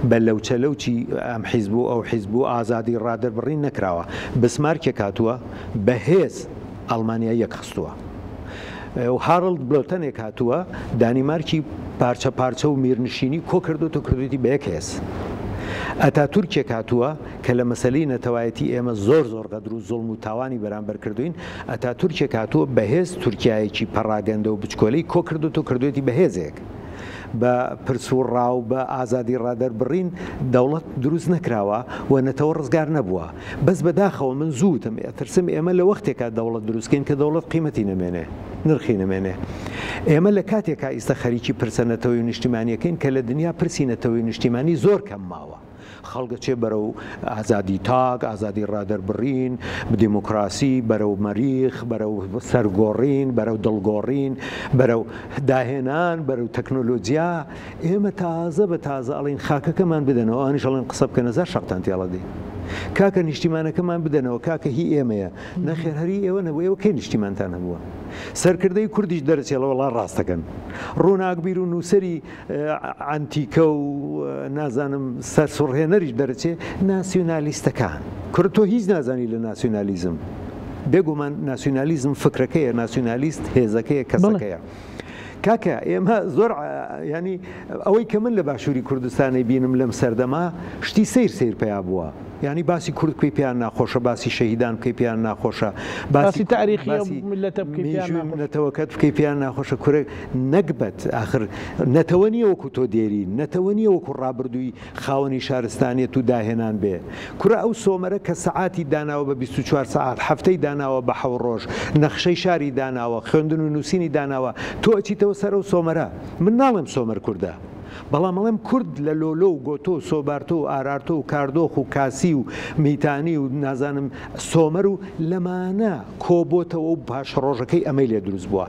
بە لەوچەلەوچی ئەم حیزب و ئەو حیزب و ئازادی ڕادەربڕین نەکراوە بسمارکێک هاتووە بەهێز ئەڵمانیا یەک خستووە و هارڵد بلۆتەنێک هاتووە دانیمارکی پارچە پارچە و میرنشینی کۆ کردوتە کردوێتی بە یەک هێز ئەتا تورکێک هاتووە کە لە مەسەلەی نەتەوایەتی ئێمە زۆر غەدر و زوڵم و تاوانی بەرامبەر کردوین ئەتا تورکێک هاتووە بەهێز تورکایەکی پەڕاگەندە و بچکۆلەی کۆ کردوتە کردوێتی بەهێزێک بە پرسوور ڕاو بە ئازادی ڕادەربڕین دەوڵەت دروست نەکراوە و نەتەوە ڕزگار نەبووە بەس بەداخەوە من زووتم ئەترسم ئێمە لە وەختێکا دەوڵەت دروستکەین کە دەوڵەت قیمەتی نەمێنێ نرخی نەمێنێ ئێمە لە کاتێکا ئیستا خەریکی پرسە نەتەوەی نیشتیمانیەکەین کە لە دنیا پرسی نەتەوەی نیشتیمانی زۆر کەم ماوە خەڵکە چێ بەرەو ئازادی تاک ئازادی ڕادەربڕین دیموکراسی بەرەو مەریخ بەرەو سەرگۆڕین بەرەو دڵگۆڕین بەرەو داهێنان بەرەو تەکنۆلۆجیا ئێمە تازە بە تازە ئەڵین خاکەکەمان بدەنەوە ئەوانیش ئەڵێن قسە بکە نەزار شەقتان تێڵە دێ کاکە نیشتیمانەکەمان بدەنەوە کاکە هی ئێمەیە نەخێر هەری ئێوە نەبوو ئێوە کەی نیشتیمانتان هەبووە سەرکردەی کوردیش دەرەچێڵە وەڵا ڕاستەکەن ڕووناکبیر و نووسری ئەنتیکە و نازانم سەرسوڕهێنەریش دەرەچێ ناسیۆنالیستەکان کورد تۆ هیچ نازانی لە ناسیۆنالیزم بێگومان ناسیۆنالیزم فکرەکەیە ناسیۆنالیست هێزەکەیە کەسەکەیە کاکە ئێمە زۆر ینی ئەوەی کە من لە باشووری کوردستانی بینم لەم سەردەما شتی سیر پیا بووە ینی باسی کورد کوی پیان ناخۆشە باسی شەهیدان بکەی پیان ناخۆشە باسی تاریخی نەتەوەکەت بکەی پیان ناخۆشە کورە نەکبەت آخر نەتەوە نیە وەکو تۆ دێری نەتەوە نیە وەکو ڕابردووی خاوەنی شارستانیەت و داهێنان بێ کورە ئەو سۆمەرە کە سەعاتی داناوە بە 24 سەعات هەفتەی داناوە بە 7 ڕۆژ نەخشەی شاری داناوە خوێندن و نووسینی داناوە تۆ ئەچیتەوە سەر ئەو سۆمەرە من ناڵێم سۆمەر کووردە بەڵام ئەڵێم کورد لە لۆلۆ و گۆتۆ و سۆبارتۆ و ئارارتۆ و کاردۆخ و کاسی و میتانی و نازانم سۆمەر و لەمانە کۆبۆتەوە و پاش ڕۆژەکەی ئەمەی لێ دروست بووە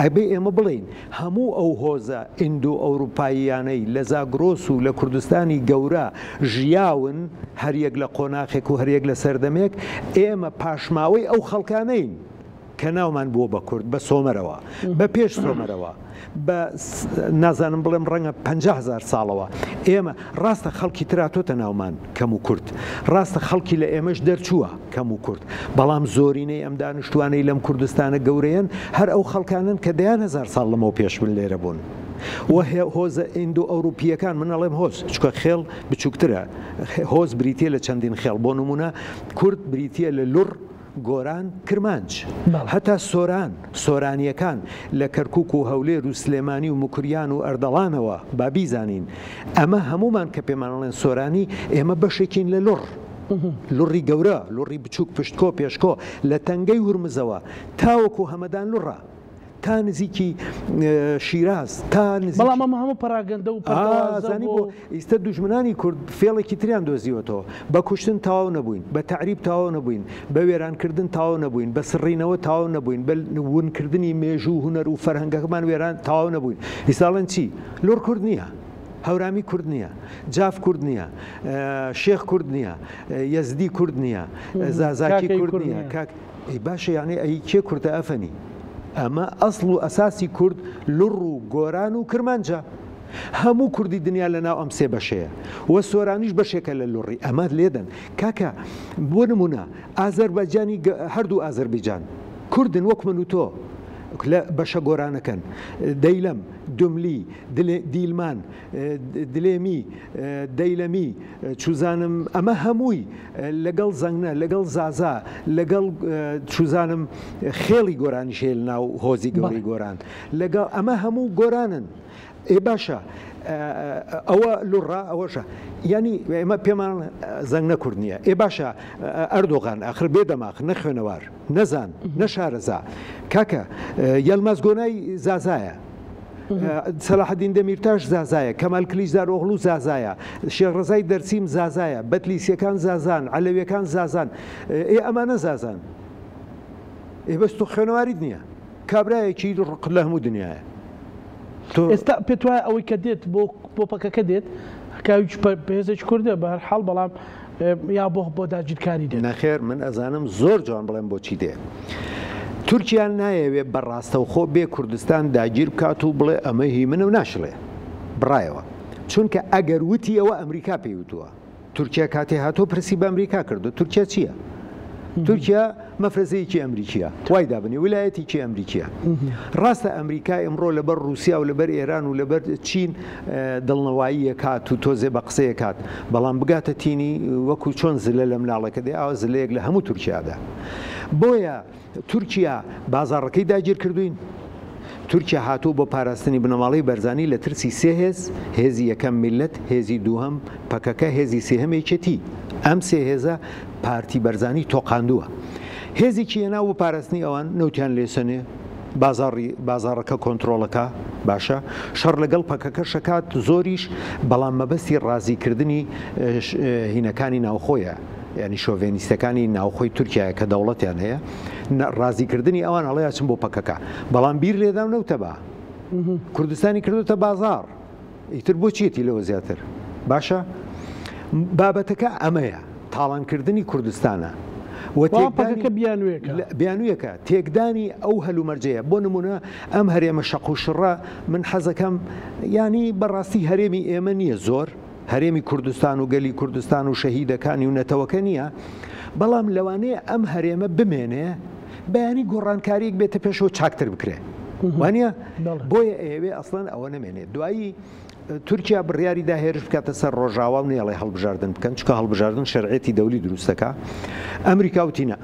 ئەبێ ئێمە بڵین هەموو ئەو هۆزە ئیندۆ ئەوروپاییانەی لە زاگرۆس و لە کوردستانی گەورە ژیاون هەریەک لە قۆناغێک و هەریەک لە سەردەمێک ئێمە پاشماوەی ئەو خەڵکانەین کە ناومان بووە بە کورد بە سۆمەرەوە بە پێش سۆمەرەوە بە نازانم بڵێم ڕەنگە 50,000 ساڵەوە ئێمە ڕاستە خەڵکی تراتۆتە ناومان کەم و کورد ڕاستە خەڵکی لە ئێمەش دەرچووە کەم و کورد بەڵام زۆرینەی ئەم دانیشتوانەی لەم کوردستانە گەورەیەن هەر ئەو خەڵکانن کە 10,000 ساڵ لەمەوە پێش من لێرە بوون وە هۆزە ئیندۆ ئەوروپیەکان من ئەڵێم هۆز چکە خێڵ بچووکترە هۆز بریتە لە چەندین خێڵ بۆ نمونە کورد بریتە لە لوڕ گۆران کرمانج هەتا سۆرانیەکان لە کەرکک و هەولێر و سلێمانی و مکریان و ئەردەڵانەوە با بیزانین ئەمە هەمومان کە پێمانڵێن سۆرانی ئێمە بەشێکین لە لوڕ لوڕی گەورە لوڕی بچووک پشتکۆ پێشکۆ لە تەنگەی هورمزەوە تاوەکو هەمەدان لوڕە تا نزیکی شیراز تا بەڵام ئەمە هەموو پەراگەندە و پەرزانی بۆ ئیستا دوژمنانی کورد فێڵێکی تریان دۆزیوەتەوە بە کوشتن تاواو نەبووین بە تعریب تاواو نەبووین بە وێرانکردن تاواو نەبووین بە سڕینەوە تاواو نەبووین بە ونکردنی مێژوو هوەر و فەرهەنگەکەمان وێران تاواو نەبووین ئیساڵەن چی لۆر کورد نییە هەورامی کورد نییە جاف کورد نییە شێخ کورد نییە یەزدی کورد نییە زازاکی کورد نییە کاک باشە یانێ ئەی کێ کوردە ئەفەنی ئەمە ئەسڵ و ئەساسی کورد لوڕ و گۆران و کرمانجە هەموو کوردی دنیا لە ناو ئەم سێ بەشەیە وە سۆرانیش بەشێکە لە لوڕی ئەمە لێدەن کاکە بۆ نمونە ئازەربایجانی هەردوو ئازەربایجان کوردن وەک من و تۆ لە بەشە گۆرانەکەن دەیلەم دوملی دیلمان دلێمی دەیلەمی چوزانم ئەمە هەمووی لەگەڵ زەنگنە لەگەڵ زازا لەگەڵ چوزانم خێڵی گۆرانی شێل ناو هۆزی گەوری گۆران لەگەڵ ئەمە هەموو گۆرانن ئێ باشە ئەوە لوڕا ئەوەشە ینی ئێمە پێمان زەنگ نەکورد نییە ئێ باشە ئەردۆغان ئاخر بێدەماخ نەخوێنەوار نەزان نەشارەزا کاکە یەلمەزگۆنای زازایە سەلاحەدین دەمیرتاش زازایە کەمال کلیژدار ئۆغڵو زازایە شێخ ڕەزای دەرچیم زازایە بەتلیسیەکان زازان عەلەویەکان زازان ئێ ئەمانە زازان ئێ بەس تۆ خوێنەواریت نییە کابرایەکی ڕق لە هەموو دنیاە ئێستا پێت وایە ئەوەی کە دێت بۆ پەکەکە دێت کاویچ پێزێک کوردە بە هەر حاڵ بەڵام یا بۆ داگیرکاری دێت نەخێر من ئەزانم زۆر جوان بڵێم بۆچی دێ تورکیان نایەوێت بەڕاستەوخۆ بێ کوردستان داگیر بکات و بڵێ ئەمە هی منە و ناشڵێ بڕایەوە چونکە ئەگەر وتی ئەوە ئەمریکا پێیوتووە تورکیا کاتێ هاتۆ پرسی بە ئەمریکا کردو تورکیا چییە؟ تورکیا مەفرەزەیەکی ئەمریکیە وای دابنی ویلایەتێکی ئەمریکیە ڕاستە ئەمریکا ئەمڕۆ لەبەر رووسیا و لەبەر ئێران و لەبەر چین دڵنەواییە کات و تۆزێ بە قسەیە کات بەڵام بگاتە تینی وەکو چۆن زلە لە مناڵەکە دێ ئەوە زلەیەک لە هەموو تورکیادا بۆیە تورکیا بازاڕەکەی داگیر کردوین تورکیا هاتوو بۆ پاراستنی بنەماڵی بەرزانی لە ترسی سێ هێزی یەکەم میلەت هێزی دووهەم پەکەکە هێزی سێهەمێکێتی ئەم سێ هێزە پارتی بەرزانی تۆقاندووە هێزی کیەنا و پاراستنی ئەوان نەوتیان لێسەنێ بازارەکە کۆنتترۆلەکە باشە شەڕ لەگەڵ پەکەکە شکات زۆریش بەڵام مەبەستی ڕازیکردنی هینەکانی ناوخۆیە ینی شۆڤێنیستەکانی ناوخۆی تورکیا کە دەوڵەتیان هەیە ڕازیکردنی ئەوان هەڵەیە چم بۆ پەکەکە بەڵام بیر لێدا نەوتە بە کوردستانی کردوتە بازار ئیتر بۆ چیەتی لەوە زیاتر باشە بابەتەکە ئەمەیە تاڵانکردنی کوردستانە بیانوویەکە تێکدانی ئەو هەلومەرجەیە بۆ نمونە ئەم هەرێمە شەق و شڕە من حەزەکەم ینی بەڕاستی هەرێمی ئێمە نییە زۆر هەرێمی کوردستان و گەلی کوردستان و شەهیدەکانی و نەتەوەکە نییە بەڵام لەوانەیە ئەم هەرێمە بمێنێ بەیانی گۆڕانکاریەک بێتە پێشەوە چاکتر بکرێ وانە بۆیە ئێوێ ئەسڵەن ئەوە نەمێنێت دوایی تورکیا بڕیاریدا هێرش بکاتە سەر ڕۆژاوا و نێڵێ هەڵبژاردن بکەن چکە هەڵبژاردن شەرعێتی دەولی دروستەکە ئەمریکا وتینە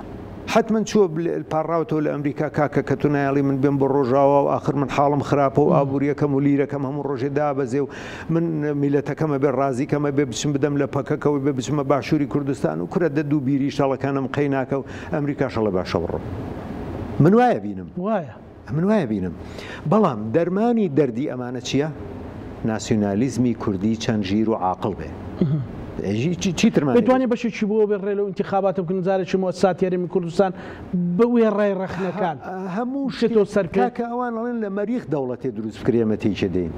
حتمما چوە پاڕاوتەوە لە ئەمریکا کاکە کە تو نایڵی من بێم بە ڕۆژاوا و آخر من حاڵم خراپە و ئابوووریەکەم و لیرەکەم هەموو ڕۆژێ دابەزێ و من میلەتەکەمە بێ ڕازیکەمە بێ بچم بدەم لە پەکەکەەوەی بێ بچمە باشووری کوردستان و کورە دە دوو بیری شەڵەکانم قەی ناکە و ئەمریکا شەڵە باشە بڕۆ من وایە بینم من وایە بینم بەڵام دەرمانی دەردی ئەمانە چییە؟ ناسیۆنالیزمی کوردی چەند ژیر و عاقڵ بێ بتوانێت بەشێکی بۆ بێڕێ لەو انتخاباتە بکەن جارێکی مؤسسات یاریمی کوردستان بەوێ ڕای ڕەخنەکان هەموو شتۆ سەرکاکە ئەوان ئەڵێن لە مەریخ دەوڵەتێ دروست بکرێمەتێکە دێن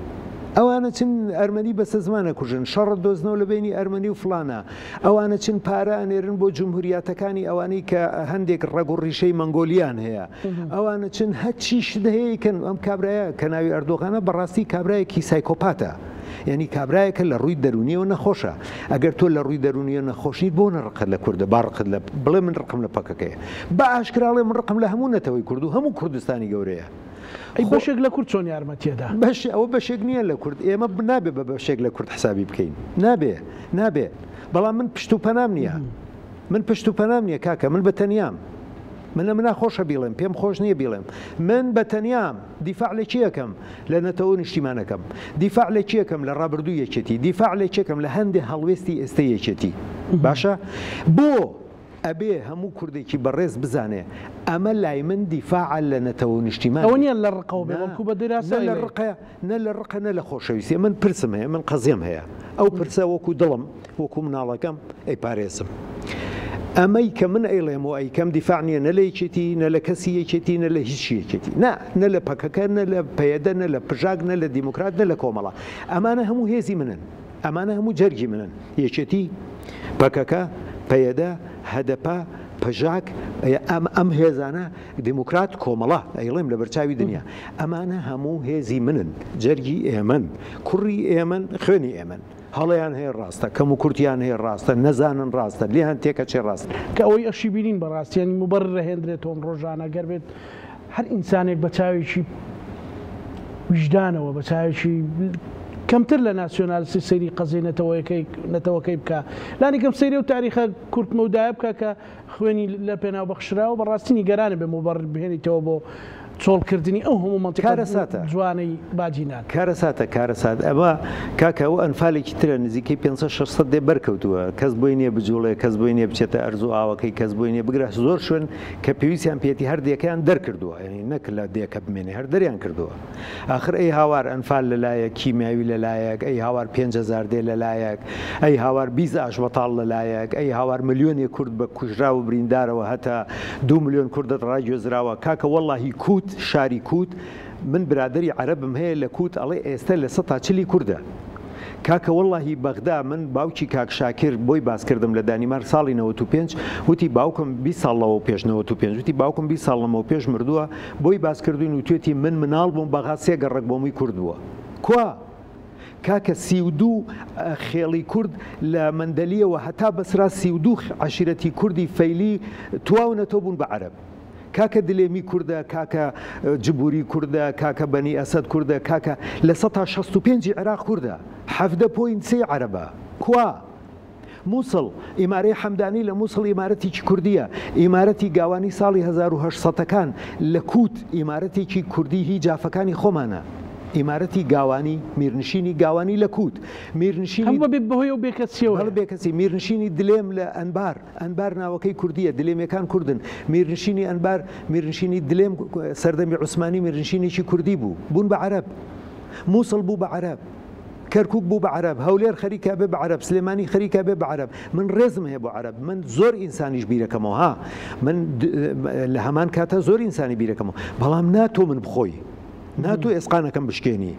ئەوانە چن ئەرمەنی بەسە زمانە کوژن شەڕ دۆزنەوە لە بینی ئەرمەنی و فلانە ئەوانە چن پارە ئەنێرن بۆ جمهوریاتەکانی ئەوانەی کە هەندێک ڕێگ و ڕیشەی مەنگۆلیان هەیە ئەوانە چن هەچی شدەهەیەکەن ئەم کابرایە کە ناوی ئەردۆغانە بەڕاستی کابرایەکی سایکۆپاتە یعنی کابرایەکە لە ڕووی دەرونیەوە نەخۆشە ئەگەر تۆ لە ڕووی دەرونیە نەخۆشیت بۆ نەڕقت لە کووردە باڕقت لە بڵێ من ڕقم لە پەکەکەیە بە ئاشکراڵێ من ڕقم لە هەموو نەتەوەی کورد و هەموو کوردستانی گەورەیە ئەی بەشێک لە کورد چۆن یارمەتیەدا بەش ئەوە بەشێک نییە لە کورد ئێمە نابێ بە بەشێک لە کورد حسابی بکەین نابێ بەڵام من پشت و پەنام نییە من پشت و پەنام نییە کاکە من بە تەنیام من لە مناخۆشە بیڵێم پێم خۆش نییە بیڵێم من بە تەنیام دیفاع لە چیەکەم لە نەتەوە نیشتیمانەکەم دیفاع لە چیەکەم لە ڕابردوو یەکێتی دیفاع لە چێکم لە هەندێک هەڵوێستی ئێستا یەکێتی باشە بۆ ئەبێ هەموو کوردێکی بەڕێز بزانێ ئەمە لای من دیفاع لە نەتەوە نیشتیمان ئەوە نیە لە ڕقەوە بێڵکو بە دراوسە لە ڕقە نە لە ڕقە نە لە خۆشەویستی من پرسم هەیە من قەزیەم هەیە ئەو پرسە وەکو دڵم وەکو مناڵەکەم ئەی پارێزم ئەمەی کە من ئەیڵێم و ئەیکەم دیفاع نییە نە لە یەکێتی نە لە کەسی یەکێتی نە لە هیچ یەکێتی نە لە پەکەکە نە لە پەیەدە نە لە پژاک نە لە دیموکرات نە لە کۆمەڵە ئەمانە هەموو هێزی منن ئەمانە هەموو جەرگی منن یەکێتی پەکەکە پەیەدە هەدەپە پژاک ئەم هێزانە دیموکرات کۆمەڵە ئەیڵێم لە بەرچاوی دنیا ئەمانە هەموو هێزی منن جەرگی ئێمن کوڕی ئێمن خوێنی ئێمن هەڵەیان هەیە ڕاستە کەم و کورتیان هەیە ڕاستە نەزانن ڕاستە لیان تێکە چێ ڕاست کە ئەوەی ئەشی بینین بەڕاستیانی موبەر ڕەهێنرێتەوە ڕۆژانە گەر بێت هەر ئینسانێک بە چاوێکی وجدانەوە بە چاوێکی کەمتر لە ناسیۆنالیستی سەیری قەزەی نەتەوەکەی بکە لانیکەم سەیری و تاریخە کورتمەودایە بکە کە خوێنی لە پێناو بەخشراوە بەڕاستی نیگەرانە بێ موبەر بهێنیتەوە بۆ چۆڵکردنی ئەو هەموو منتیقە جوانەی باجینان کارەسات ئەمە کاکە ئەو ئەنفالێکی ترە نزیکەی 500 دێ بەرکەوتووە کەس بۆی نییە بجوڵێ کەس بۆی نییە بچێتە ئەرزوو ئاوەکەی کەس بۆی نییە بگرە زۆر شوێن کە پێویستیان پێێتی هەردێکیان دەرکردووە ینی نەک لە دێکە بمێنێ هەر دەریان کردووە آخر ئەی هاوار ئەنفال لەلایەک کیمیاوی لەلایەک ئەی هاوار 5,000 دێ لەلایەک ئەی هاوار 20 ئاشبەتاڵ لەلایەک ئەی هاوار ملیۆنی کورد بە کوژرا و بریندارەوە هەتا 2 ملیۆن کوردت ڕاگوێزراوە کاکە وەڵڵاهی کووت شاری کووت من برادری عەرەبم هەیە لە کووت ئەڵێ ئێستا لە 140 کووردە کاکە وەڵڵاهی بەغدا من باوکی کاک شاکر بۆی باسکردم لە دانیمار ساڵی 95 وتی باوکم 20 ساڵ لەوە پێش 95 وتی باوکم 20 ساڵ لەمەوە پێش مردووە بۆی باسکردوین و توێتی من مناڵ بووم بەغا 3 گەڕک بۆمی کورد بووە کوا کاکە 32 خێڵی کورد لە مندەلیەوە هەتا بەسرا 32 عەشیرەتی کوردی فەیلی تواونەتەوە بوون بە عەرەب کاکە دلێمی کووردە کاکە جبووری کووردە کاکە بەنی ئەسەد کووردە کاکە لە 165 عێراق کووردە 7.3 عەرەبە کوا مووسڵ ئیمارەی حەمدانی لە مووسڵ ئیمارەتێکی کوردیە ئیمارەتی گاوانی ساڵی 1970ەکان لە کووت ئیمارەتێکی کوردی هی جافەکانی خۆمانە ئیمارەتی گاوانی میرنشینی گاوانی لە کووت میرنشینی بەهۆی و بێکەسیەوە بێکەسی میرنشینی دلێم لە ئەنبار ناوەکەی کوردیە دلێمیەکان کوردن میرنشینی ئەنبار میرنشینی دلێم سەردەمی عوسمانی میرنشینێکی کوردی بوو بوون بە عەرەب مووسڵ بوو بە عەرەب کەرکوک بوو بە عەرەب هەولێر خەریکە بێ بە عەرەب سلێمانی خەریکە بێ بە عەرەب من ڕێزم هەیە بۆ عەرەب من زۆر ئینسانیش بیرەکەمەوە ها من لە هەمان کاتە زۆر ئینسانی بیرەکەمەوە بەڵام ناتۆ من بخۆی ناتۆ ئێسقانەکەم بشکێنی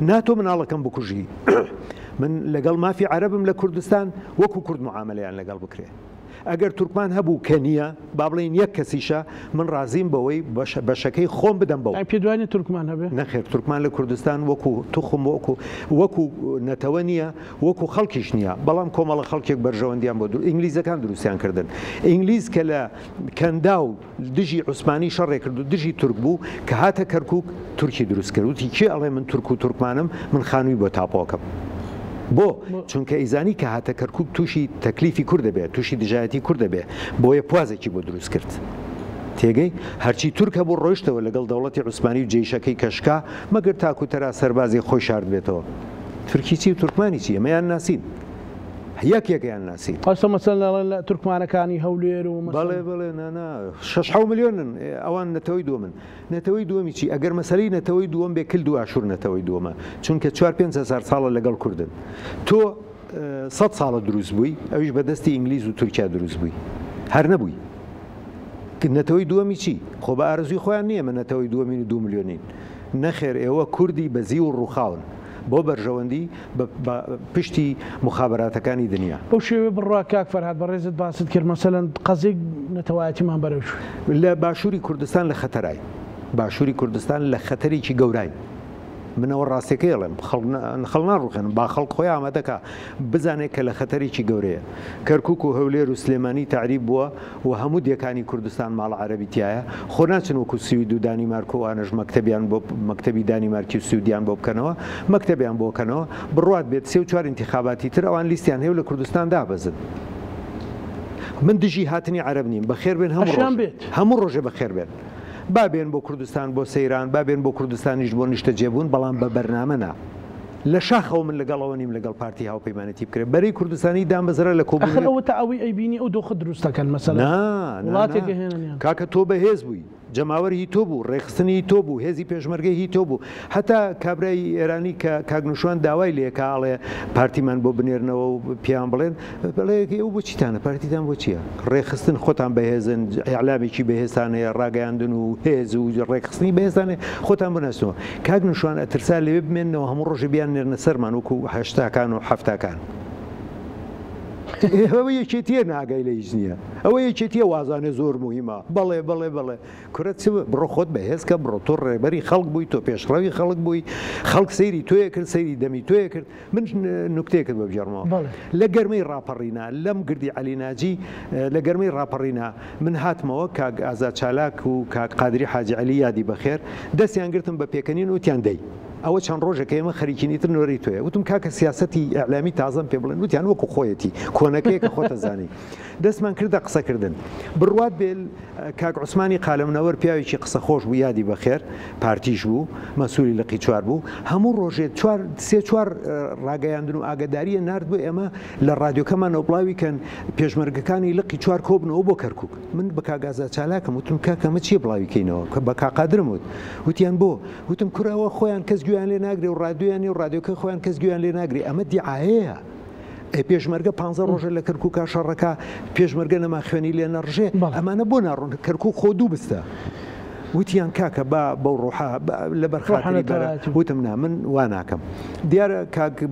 ناتۆ مناڵەکەم بکوژی من لەگەڵ مافی عەرەبم لە کوردستان وەکو کورد معاملەیان لەگەڵ بکرێ ئەگەر تورکمان هەبوو کە نییە با بڵێن یەک کەسیشە من ڕازیم بەوەی بەشەکەی خۆم بدەم بەوە پێ دوانی تورکمان هەبێ نەخێر تورکمان لە کوردستان وەکو توخم وەکو نەتەوە نییە وەکو خەڵکیش نییە بەڵام کۆمەڵە خەڵکێک بەرژەوەندیان بۆ ئینگلیزەکان دروستیان کردن ئینگلیز کە لە کەندا و دژی عوسمانی شەڕێ کرد و دژی تورک بوو کە هاتە کەرکوک تورکی دروست کرد وتی کێ ئەڵێ من تورک و تورکمانم من خانووی بۆ تاپۆکەم بۆ چونکە ئیزانی کە هاتە کەرکوک تووشی تەکلیفی کورد دەبێت تووشی دژایەتی کورد دەبێت بۆیە پوازێکی بۆ دروست کرد تێگەی هەرچی تورکە بۆ ڕۆیشتەوە لەگەڵ دەوڵەتی عوسمانی و جێیشەکەی کەشکا مەگەر تاکوتەرا سەربازی خۆی شارد بێتەوە تورکی چی و تورکمانی چی ئەمەیان ناسین یەکیان ناسین ئەستا مەسەڵەن لە تورکمانەکانی هەولێر و بەڵێ بڵێ نانا 6 ملیۆنن ئەوان نەتەوەی دووەمن نەتەوەی دووەمی چی ئەگەر مەسەلەی نەتەوەی دووەم بێ کلد و ئاشور نەتەوەی دووەمە چونکە 4-5 ساڵە لەگەڵ کوردن تۆ 100 ساڵە دروست بووی ئەویش بەدەستی ئینگلیز و تورکیا دروست بووی هەر نەبووی نەتەوەی دووەمی چی خۆ بە ئارزوی خۆیان نییە من نەتەوەی دووەمین و 2 ملیۆنین نەخێر ئێوە کوردی بەزی و ڕووخاون بۆ بەرژەوەندی پشتی مخابراتەکانی دنیا بەو شێوێ بڕوا کاک فەرهاد بە ڕێزت باست کرد مەسەلەن قەزێک نەتەوایەتیمان بەرەوش لە باشووری کوردستان لە خەتەرای باشووری کوردستان لە خەتەرێکی گەورای منەوە ڕاستەکەی ئەڵێم خەڵ ناڕوخێن با خەڵک خۆی ئامادەکە بزانێت کە لە خەتەرێکی گەورەیە کەرکوک و هەولێر و سلێمانی تعریب بووە و هەموو دیەکانی کوردستان ماڵە عەرەبی تایە خۆ ناچن وەکو سوید و دانیمارک و ئانەش مەکتەبیان بۆ مەکتەبی دانیمارکی و سوودیان بۆ بکەنەوە مەکتەبیان بۆ بکەنەوە بڕوات بێت 3-4 انتخاباتی تر ئەوان لیستیان هەیە لە کوردستان دابەزن من دژی هاتنی عەرەب نیم بەخێر بێن هەموو ڕۆژێ بەخێر بێن بابێن بۆ کوردستان بۆ سەیران بابێن بۆ کوردستانیش بۆ نیشتە جێبوون بەڵام بە بەرنامەنا لە شاخەوە من لەگەڵەوە نیم لەگەڵ پارتی هاوپەیمانەتی بکرێت بەرەی کوردستانی دامەزرە لە کۆبوونەوە تا ئەوەی ئەیبینی ئەو دۆخە دروستەکەن مەسەلا وڵاتێک هێنانیان کاکە تۆ بەهێز بووی جەماوەری تۆ بوو ڕێخستنی تۆ بوو هێزی پێشمەرگەی تۆ بوو هەتا کابرای ئێرانی کە کاگنوشوان داوای لێکاڵێ پارتیمان بۆ بنێرنەوە و پیان بڵێن بڵێکی ئەو بۆ چیتانە پارتیتان بۆ چییە ڕێخستن خۆتان بەهێزن ئەعلامێکی بەهێزانەیە ڕاگەیاندن و هێز و ڕێخستنی بەهێزانێ خۆتان بنەستەوە کاگنوشوان ئەترسا لێ بمێنەوە هەموو ڕۆژە بیان نێرنە سەرمان وەکو هەشتاکان و حەفتاکان ئەوە یەکێتیە ناگای لە هیچ نییە ئەوە یەکێتیە وازانە زۆر مهمە بەڵێ کورەت بڕۆ خۆت بەهێزکە بڕۆ تۆ ڕێبەری خەڵک بووی تۆ پێشڕەوی خەڵک بووی خەڵک سەیری تۆیە کرد سەیری دەمی تۆیە کرد من نوکتەیەکت بە بژێڕمەوە لە گەرمەی ڕاپەڕینا لەم گردی عەلیناجی لە گەرمەی ڕاپەڕینا من هاتمەوە کاک ئازاد چالاک و کاک قادری حاجی عەلی یادی بەخێر دەستیان گرتم بە پێکەنین وتیان دەی ئەوە چەند ڕۆژەکە ئێمە خەریکینی تر نۆری تۆیە وتم کاکە سیاسەتی ئەعلامی تازەم پێ بڵێن وتیان وەکو خۆیەتی کۆنەکەیەکە خۆتە زانی دەستمان کردە قسەکردن بڕوات بێل کاک عوسمانی قالەمنەوەر پیاوێکی قسە خۆش بوو یادی بەخێر پارتیش بوو مەسوولی لقی چوار بوو هەموو ڕۆژێ 3-4 ڕاگەیاندن و ئاگداریە نرد بوو ئێمە لە ڕادیۆکەمان ئەوپڵاوی کەن پێشمەرگەکانی لقی چوار کۆبنەوە بۆ کەرکوک من بە کاگازا چالاکەم وتم کاکەمە چیە بڵاویکەینەوە کە بە کاقادرم وتیان بۆ وتم کوراوە خۆیان کەس گویان لێ ناگرێ و ڕادیۆیانی و ڕادیۆکە خۆیان کەس گویان لێ ناگری ئەمە دیعاەیە پێشمەرگە 15 ڕۆژە لە کەرکووکە شەڕەکە پێشمەرگە نەما خوێنی لێ نەڕژێ ئەمانە بۆ ناڕۆن کەرکووک خۆ دوو بستە وتیان کاکە بەو ڕۆحە لە بەرخاتری بەرە وتم نا من وا ناکەم دیارە کاک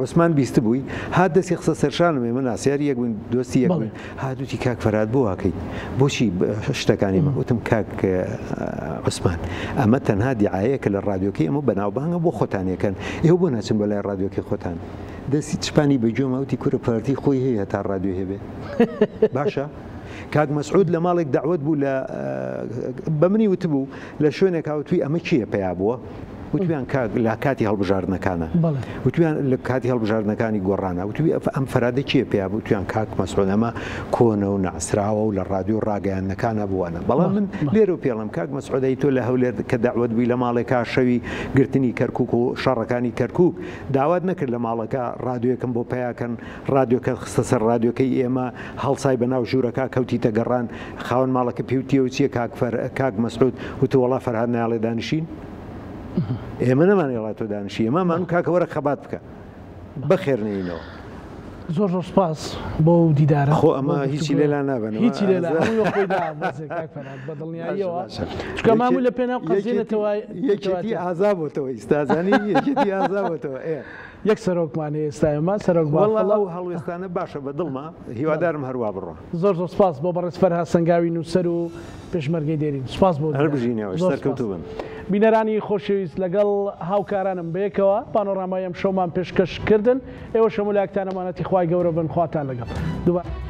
عوسمان بیست بووی هات دەستی قسە سەرشانمێ من ئاسیاری یەک بووین دۆستی یەک بووین هاتوتی کاک فەرهاد بۆ واکەی بۆچی شتەکانی وتم کاک عوسمان ئەمە تەنها دیعاەیەکە لە ڕادیۆکەی ئەمە بەناوبانگە بۆ خۆتانەکەن ئێوە بۆ ناچن بەلای ڕادیۆکەی خۆتان دەستی چپانی بەجۆمەوتی کورە پارتی خۆی هەیە تا ڕادیۆ هەبێ باشە کاک مەسعود لە ماڵێک داوت بوو لە بە منی وتبوو لە شوێنێک هاوتوی ئەمە چییە پێیا بووە وتویان لە کاتی هەڵبژاردنەکانە وتویان لە کاتی هەڵبژاردنەکانی گۆڕانە وتوی ئەم فەرادە چیە پێیا وتویان کاک مەسعود ئەمە کۆنە و ناسراوە و لە ڕادیۆ ڕاگەیاندنەکانە بووانە بەڵام من لێرە و پێڵم کاک مەسعودی تۆ لە هەولێر کە داوت بووی لە ماڵێکا شەوی گرتنی کەرکووک و شەڕەکانی کەرکووک داوات نەکرد لە ماڵەکە ڕادیۆکەم بۆ پیاکەن ڕادیۆکە خستە سەر ڕادیۆکەی ئێمە هەڵسای بەناو ژوورەکە کەوتیتە گەڕان خاوەن ماڵەکە پێوتیەوە چیە کاک مەسعود وتە وەڵا فەرهاد نایڵێ دانیشین ئێمە نەمانێڵات تۆ دانیشی ئێمەمان کاکە وەرە خەبات بکە بەخێرنینەوە زۆر زۆر سپاس بۆ دیدارە خۆ ئەمە هیچی لێلا نابن هیچی لێلا بەدڵنیاییەوە چکە مامووی لە پێناو قەزیێنێتەوە یەکێتی ئازابەوە ئیستازانی یەکێتی ئازابەوە یەک سەرۆکمانێ ئێستامان سەرۆک وەڵڵا و هەڵوێستانە باشە بە دڵما هیوادارم هەروە بڕۆ زۆر زۆر سپاس بۆ بەڕێز فەرهاد سەنگاوی نووسەر و پێشمەرگەی دێرین سپاس بۆ هەربژینەوە سەرکەوتوو بن بینەرانی خۆشەویست لەگەڵ هاوکارانم بەیەکەوە پانۆڕامای ئەم شەومان پێشکەشکردن ئێوە شەمولاکتانەمانەتی خوای گەورە بن خواتان لەگەڵ دووبارە